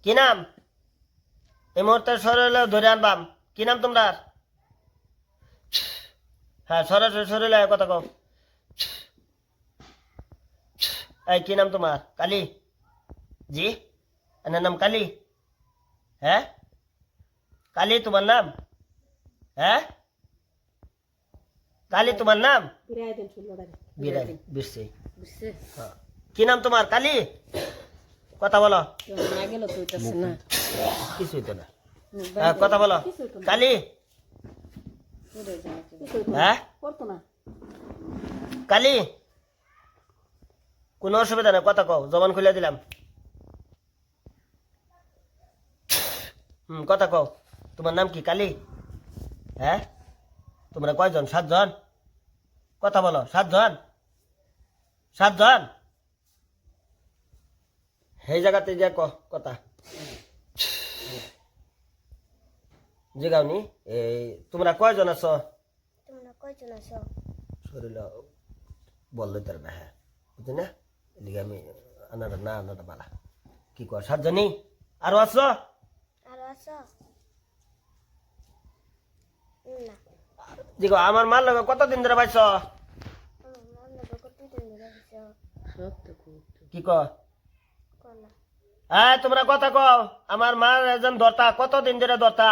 কি নাম এই মুহূর্তে শরীরে ধরে আনবাম কি নাম তোমরা হ্যাঁ সরাসরি শরীরে কথা কও এই কি নাম তোমার কালী জি এনার নাম কালী হ্যাঁ কালী তোমার নাম হ্যাঁ কালী তোমার নাম বিরাই বিরসি হ্যাঁ কি নাম তোমার কালী কথা বলো কিছুই তো না হ্যাঁ কথা বলো কালী হ্যাঁ কালী কোনো অসুবিধা নেই কথা কও জবান খুলে দিলাম কথা কও তোমার নাম কি কালী হ্যাঁ তোমরা কয়জন 7 জন কথা বলো 7 জন 7 জন এই জায়গাতে যে কথা জিগাওনি এই তোমরা কয়জন আছো শরীর বললো তার না হ্যাঁ বুঝলি না এদিকে আমি আনাটা না আনাটা বালা কি কর 7 জনই আরো আছো দেখো আমার মার লগে কতদিন ধরে পাইছ কি কর হ্যাঁ তোমরা কথা কও আমার মার একজন ধরতা কতদিন ধরে ধরতা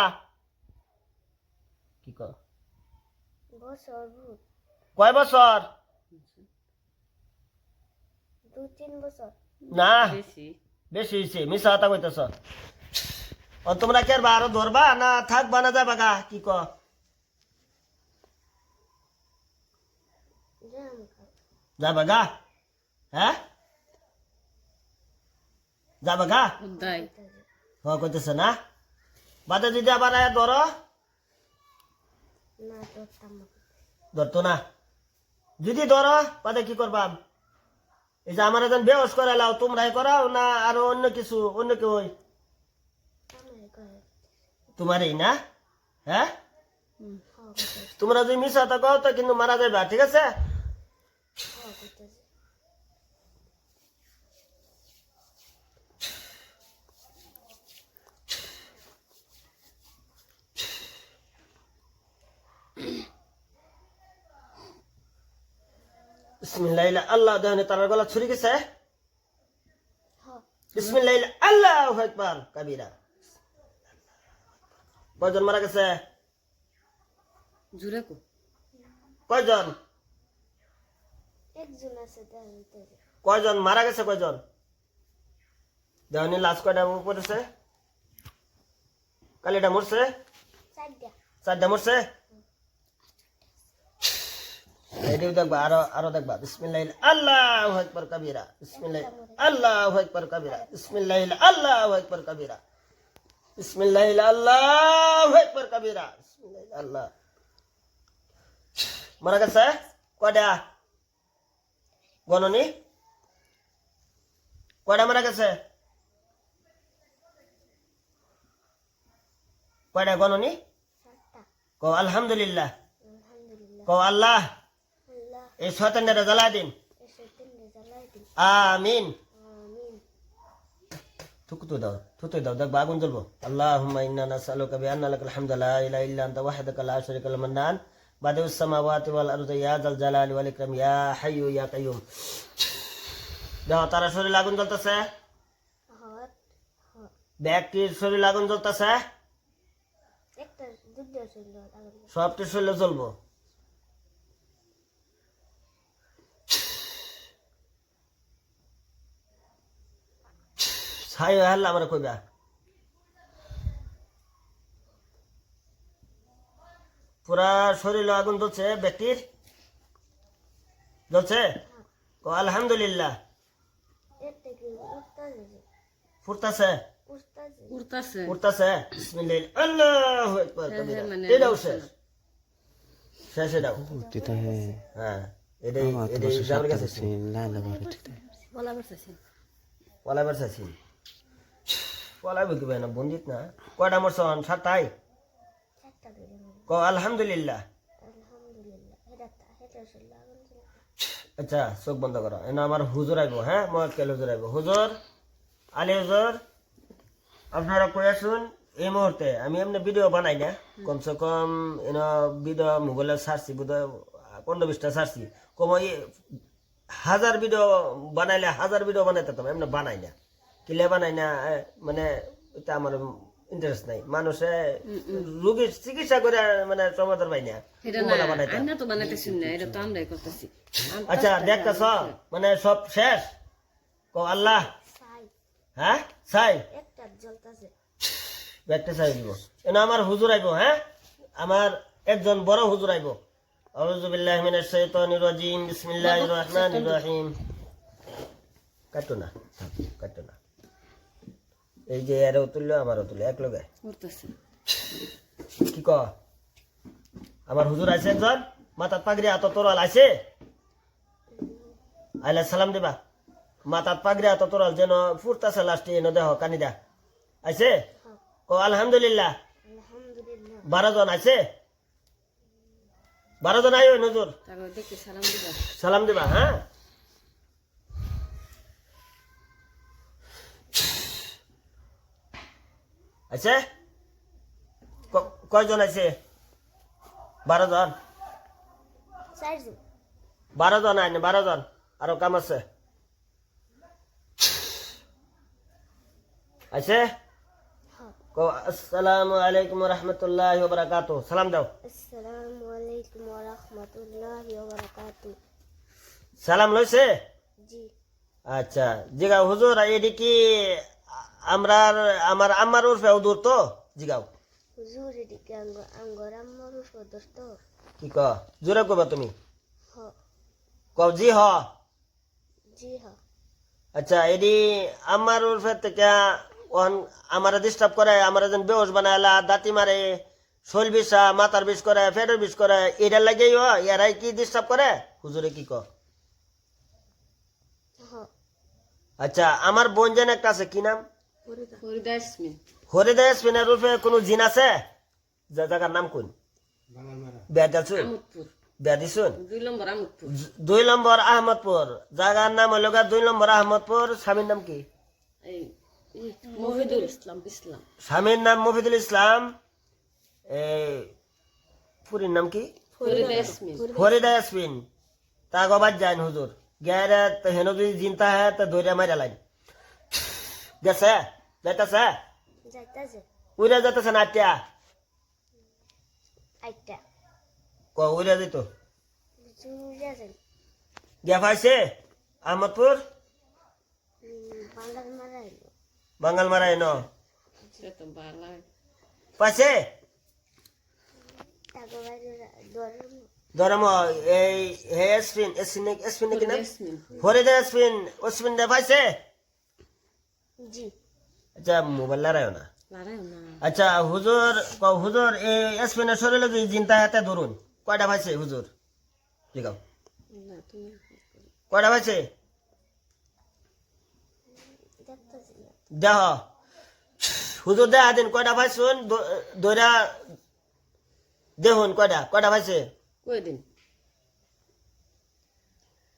কি কর কয় বছর 2-3 বছর না বেশি হয়েছে মিশা কথা কইতেছ তোমরা কে আরো ধরবা না থাকবা না যাবা গা কি ক যাবা গা হ্যাঁ যাবা গা কইতেছে না বাদে যদি আবার ধরো ধরতো না যদি ধরো বাদে কি করবা এই যে আমার একজন বেহস করে লাও তোমরাই করাও না আরো অন্য কিছু অন্য কেউ তোমারই না হ্যাঁ তোমরা যদি মিশা থাকো তো কিন্তু মারা যাবে ঠিক আছে বিসমিল্লাহ আল্লাহ দেহনে তার গলা ছুরি গেছে বিসমিল্লাহ আল্লাহু আকবার কাবীরা কয়জন মারা গেছে জুরে কো কয়জন একজন আছে দেহতে কয়জন মারা গেছে কয়জন দেহনে লাশ কয়টা পড়েছে কালিটা মরছে 4টা মরছে এদিকে দেখবা আরো দেখবা বিসমিল্লাহ আল্লাহু আকবার কাবীরা বিসমিল্লাহ আল্লাহু আকবার কাবীরা বিসমিল্লাহ আল্লাহু আকবার কাবীরা বিসমিল্লাহ আল্লাহু আকবার কাবীরা বিসমিল্লাহ আল্লাহ মারা গেছে কয়টা গণনি কয়টা মারা গেছে কয়টা গণনি কো আলহামদুলিল্লাহ কো আল্লাহ এই শয়তানটা জ্বালা দিন আমিন থুতু দাও দেখ আগুন জ্বলবো আল্লাহুম্মা ইন্না নাসআলুকা বিআন্না লাকাল হামদু লা ইলাহা ইল্লা আনতা ওয়াহদাকা লা শারীকা লাকা মান্নান বাদিউস সামাওয়াতি ওয়াল আরদি ইয়া যাল জালালি ওয়াল ইকরাম ইয়া হাইয়্যু ইয়া কাইয়্যুম দাও তার শরীরে আগুন জ্বলতেছে ব্যক্তির শরীরে আগুন জ্বলতেছে একটা দুধের শরীর আগুন সবটির শরীরে জ্বলবো ছাই হাল্লা আমার কইবা পুরা শরীরে আগুন জ্বলছে ব্যক্তির জ্বলছে ও আলহামদুলিল্লাহ এটা কি ফুরতাছে উড়তাছে উঠতাছে বিসমিল্লাহ আল্লাহু আকবার কবিরা এটাও শেষ শেষ এটাও হ্যাঁ এটাই যাবার কাছে বলা বলতেছি পলা বেরসাছি পলা বুঝবে না বন্দিত না কয়টা মরছন 7টাই ক আলহামদুলিল্লাহ আচ্ছা চোখ বন্ধ করো এনে আমার হুজুর আইব হ্যাঁ মক্কেল হুজুর আইব হুজুর আলী হুজুর আপনারা কই আসুন এই মুহূর্তে আমি এমনি ভিডিও বানাই না কমসে কম ভিডিও মোবাইলে ছাড়ছি বোধহয় 15-20টা ছাড়ছি কম 1000 ভিডিও বানাইলে 1000 ভিডিও বানাইতে তো এমনি বানাই না কিলে বানাই না মানে এটা আমার ইন্টারেস্ট নাই মানুষে রোগীর চিকিৎসা করে মানে সমাধান পাই না এটা না ওগুলা বানাইতে। আমরা তো বানাইতেছি না এটা তো আমরাই করতেছি আচ্ছা দেখতেছ মানে সব শেষ কো আল্লাহ সাই হ্যাঁ সাই একটা জ্বলতাছে ব্যাগটা চাই দিব এনে আমার হুজুর আইব হ্যাঁ আমার একজন বড় হুজুর আইব আউযু বিল্লাহি মিনাশ শাইতানির রাজিম বিসমিল্লাহির রহমানির রহিম কাটো না কাটো না এই যে এরও তুললো আমারও তুললো এক লগে করতেছে কি ক আমার হুজুর আছে একজন মাথার পাগড়ি হাত তোরাল আছে আইলা সালাম দিবা মাথার পাগড়ি হাত তোরাল যেন ফুরতাছে লাস্টে এনে দেহ কানি দা আছে ক আলহামদুলিল্লাহ আলহামদুলিল্লাহ 12 জন আছে 12 জন আইও নজর তারপর দেখি সালাম দিবা সালাম দিবা হ্যাঁ আছে কয়জন আছে 12 জন চারজন 12 জন আইনে 12 জন আরো কাম আছে আছে কো আসসালামু আলাইকুম ওয়া রাহমাতুল্লাহি ওয়া বারাকাতুহু সালাম দাও আসসালামু আলাইকুম ওয়া রাহমাতুল্লাহি ওয়া বারাকাতুহু সালাম লইছে জি আচ্ছা জিগাও হুজুর এডি কি আমার আম্মার উরফে দূর তো জিগাও হুজুর এদিকে আঙ্গর আম্মার সদর তো কি ক জোরে কইবা তুমি হ কও জি হ জি হ আচ্ছা এডি আমার উরফে থেকে ওন আমার ডিস্টার্ব করে আমার যেন বেহস বানাইলা দাঁতি মারে শৈল বিষা মাথার বিষ করে ফেটের বিষ করে এটা লাগেই এরাই কি ডিস্টার্ব করে হুজুরে কি ক হ আচ্ছা আমার বোন যেন একটা আছে কি নাম ফরিদা ইসমিন হরিদা স্পিনের রূপে কোনো জিন আছে যে জায়গার নাম কোন বেদালছুন আমোদপুর বেদিছুন 2 নম্বর আমোদপুর 2 নম্বর আহমদপুর জায়গার নাম হলো 2 নম্বর আহমদপুর স্বামীর নাম কি এই মহিদুল ইসলাম স্বামীর নাম মফিদুল ইসলাম এই পুরীর নাম কি ফরিদা ইসমিন ফরিদা ইয়াসমিন তা গবাদ যান হুজুর গেরে তো হেন যদি জিনতা হ্যাঁ তো দৌড়ে মারা লাইন গেছে যাইতাছে যাইতাছে উইরা যাইতাছে না আটটা আইটা উইরা যেত হুজুর যাবেন গিয়া পাইছে আহমদপুর বাংলার মারা হইল বাঙাল মারাই ন সে তো ভালো পাইছে তাকে বাইরে ধরুন ধরম এই হে এসপিন এসপিন নাকি না ইসমিন ফরিদা এসপিন ওসপিন দে পাইছে জি আচ্ছা মোবাইল লারায় না লারাও না আচ্ছা হুজুর হুজুর এই এসপিনের শরীরে যদি চিন্তা হাতে ধরুন কয়টা পাইছে হুজুর জিগাও না তুমি কয়টা পাইছে দেখতেছি না দেহ হুজুর দেখা দিন কয়টা পাইছুন দইরা দেখুন কয়টা পাইছে কই দিন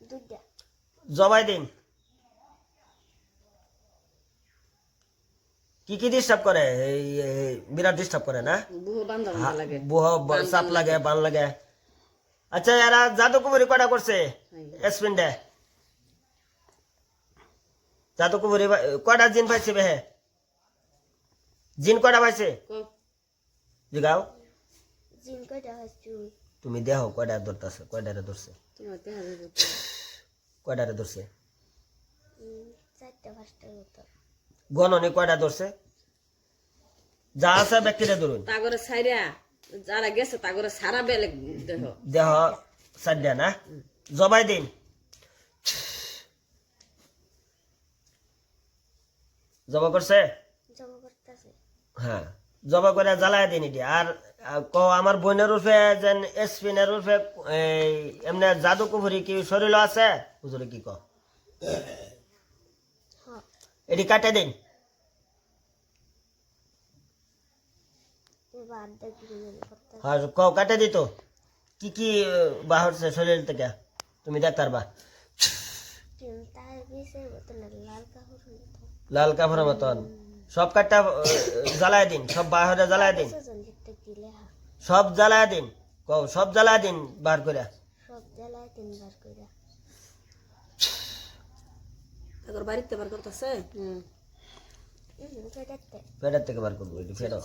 দুইটা জবাই দিন কি ডিস্টার্ব করে এই বিরাট ডিস্টার্ব করে না বুহ বান্ধা লাগে বুহ সাপ লাগে বান লাগে আচ্ছা এরা জাদুকুমারি কয়টা করছে এসপিন ডে জাদুকুমারি কয়টা জিন পাইছে বেহে জিন কয়টা পাইছে কো জিগাও জিন কয়টা হচ্ছে তুমি দেহ কয়টা ধরতেছে কয়টারে ধরছে তোমার দেখা যাবে কয়টারে ধরছে 4টা-5টার মতো গণনে কয়টা ধরছে যা আছে ব্যক্তিরে ধরুন তাগরে ছাইরা যারা গেছে তাগরে সারা বেলেগ দেহ দেহ সাদ্যা না জবাই দিন জবা করছে জমা করতেছে হ্যাঁ জবা করে জ্বালায় দিন এটি আর ক আমার বোনের রূপে যেন এসপিনের রূপে এমনি জাদু কুফুরি কি শরীর আছে হুজুরে কি ক হ্যাঁ এটি কাটে দিন এবার দেখি করতে হ্যাঁ ক কাটে দিত কি বাহরছে শরীর থেকে তুমি দেখতে পারবা চিন্তায় বিষয় মতো না লাল কাপড় লাল কাপড়ের মতন সব কাঠটা জ্বালায় দিন, সব বাহিরে জ্বালায় দিন, দেখতে গেলে সব জ্বালায় দিন, কও সব জ্বালায় দিন বার করে। সব জ্বালায় তিনবার করে তারপর বাড়িতে বার করতেছে পেটাতে পেটের থেকে বার করবো এটি ফেরো।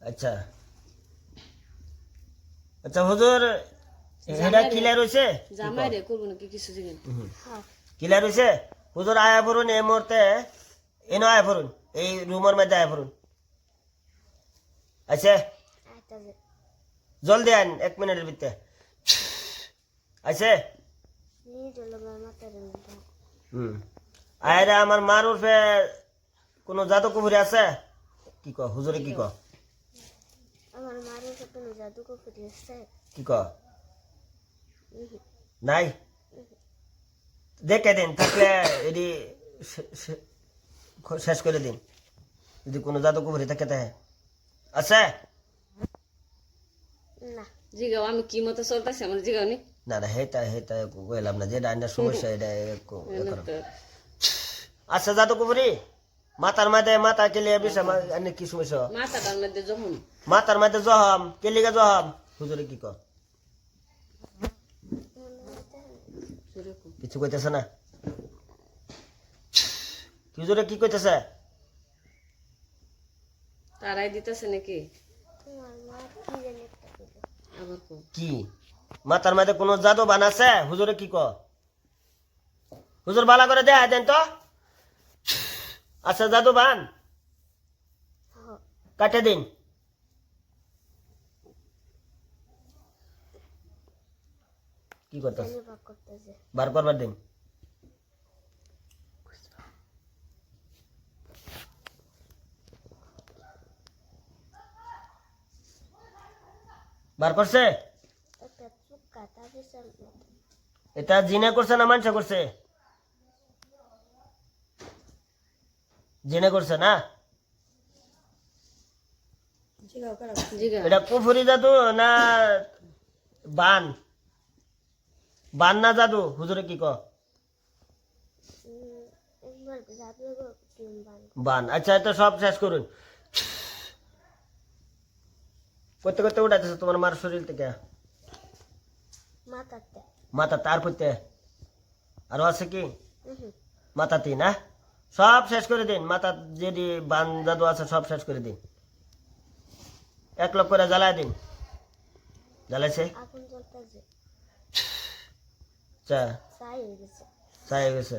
আচ্ছা আচ্ছা হুজুর, এটা ক্লিয়ার হয়েছে? জামাই রে করবো নাকি কিছু জিনিস হ্যাঁ ক্লিয়ার হয়েছে? হুজুর আয়া পড়ুন এই মুহূর্তে, এনো আয়া পড়ুন, এই রুমের মধ্যে আয়া পড়ুন। আচ্ছা আইতাছে জলদি আন, 1 মিনিটের ভিতরে। আচ্ছা নিয়ে চলো আমার মাথার মধ্যে আয়রা আমার মার উর্ফে কোনো জাদু কুফুরি আছে? কি ক হুজুরে, কি ক আমার মারের সাথে জাদু করে আসছে কি ক নাই? দেখে দিন, থাকলে এটি শেষ করে দিন যদি কোনো জাদু কুফুরি থাকে। তাহে আছে? না জিগাও আমি কি মতো চলতেছি আমার জিগাও নি না না, হেতা হেতা কইলাম না, যেটা আইনার সমস্যা এটা আচ্ছা জাদু কুফুরি মাথার মধ্যে মাথা কেলিয়ে বিষা আইনের কি সমস্যা? মাথাটার মধ্যে যখন মাথার মধ্যে জহম, কেলিগা জহম, হুজুরে কি ক সেরকম কিছু কইতেছে না? হুজুরে কি কইতেছে? তারাই দিতেছে নাকি তোমার মা কি জানি একটা দিল আবার কো কি মাথার মধ্যে কোনো জাদু বানাছে? হুজুরে কি ক হুজুর বালা করে দেয়া দেন তো। আচ্ছা জাদু বান হ্যাঁ কাটে দিন। কি করতেছ? জানি বাক করতেছে বার করবার দিন। বার করছে? একটা চুক্কা তাবিজের মতো এটা জিনে করছে না মানুষে করছে? জিনে করছে না? জিগাও এটা কুফুরি জাদু না বান? বান না জাদু? হুজুরে কি ক একবার জাদু টিম বান বান। আচ্ছা এটা সব শেষ করুন। করতে করতে উঠাইতেছে তোমার মার শরীর থেকে মাথাতে মাথা, তার করতে আরো আছে কি মাথাতেই না? সব শেষ করে দিন, মাথা যেদি বান জাদু আছে সব শেষ করে দিন। 1 লক্ষ করে জ্বালায় দিন। জ্বালাইছে? আগুন জ্বলতেছে আচ্ছা ছাই হয়ে গেছে চাই গেছে,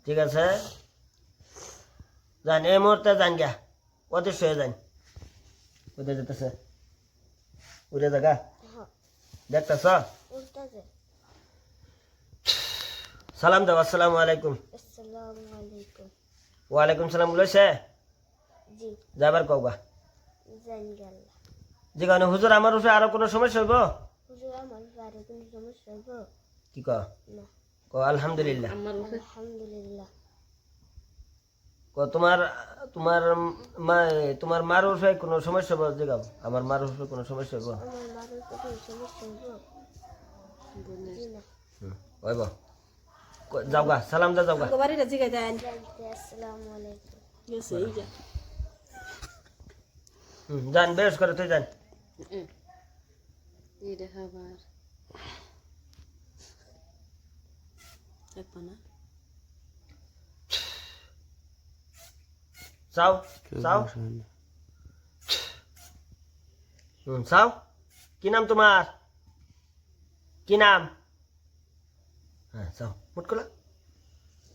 ঠিক আছে যান, এই মুহূর্তে যান গা, অদৃশ্য হয়ে যান। কোথায় যেতেছে? উড়ে জায়গা হ্যাঁ দেখতেছ? উল্টাছে সালাম দাও, আসসালামু আলাইকুম। আসসালামু আলাইকুম ওয়ালাইকুম সালাম বলেছে জি যাবার কওবা জানি গেল জি কারণ হুজুর আমার উপরে আরো কোনো সমস্যা হইব? হুজুর আমার বাড়ি কোনো সমস্যা হইব কি ক না ক আলহামদুলিল্লাহ। আমার উপরে আলহামদুলিল্লাহ ক তোমার তোমার মা তোমার মার উপরে কোনো সমস্যা হইব? জিগাও আমার মার উপরে কোনো সমস্যা হইব? আমার বাড়ির কোনো সমস্যা হইব জি না হইব। যাও গা, সালাম দা, যাও গা। বাড়িটা জিগাই দেন জানতে আসসালামু আলাইকুম গেছে এই যা যান, বেশ করে তুই যান। এটা খাবার দেখবা না চাও চাও চাও। কি নাম তোমার? কি নাম? হ্যাঁ চাও, মুট করলা।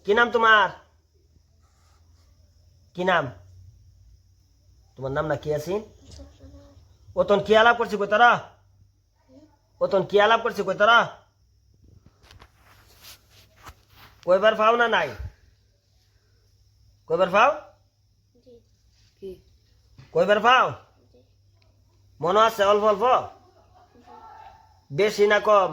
কি নাম তোমার? কি নাম? তোমার নাম না কি আছিন? ওতন কি আলাপ করছি কই তারা? ওতন কি আলাপ করছি কই তারা? কয়বার পাও না নাই? কয়বার পাও? জি কি কয়বার পাও? জি মনে আছে অল্প অল্প? বেশি না কম?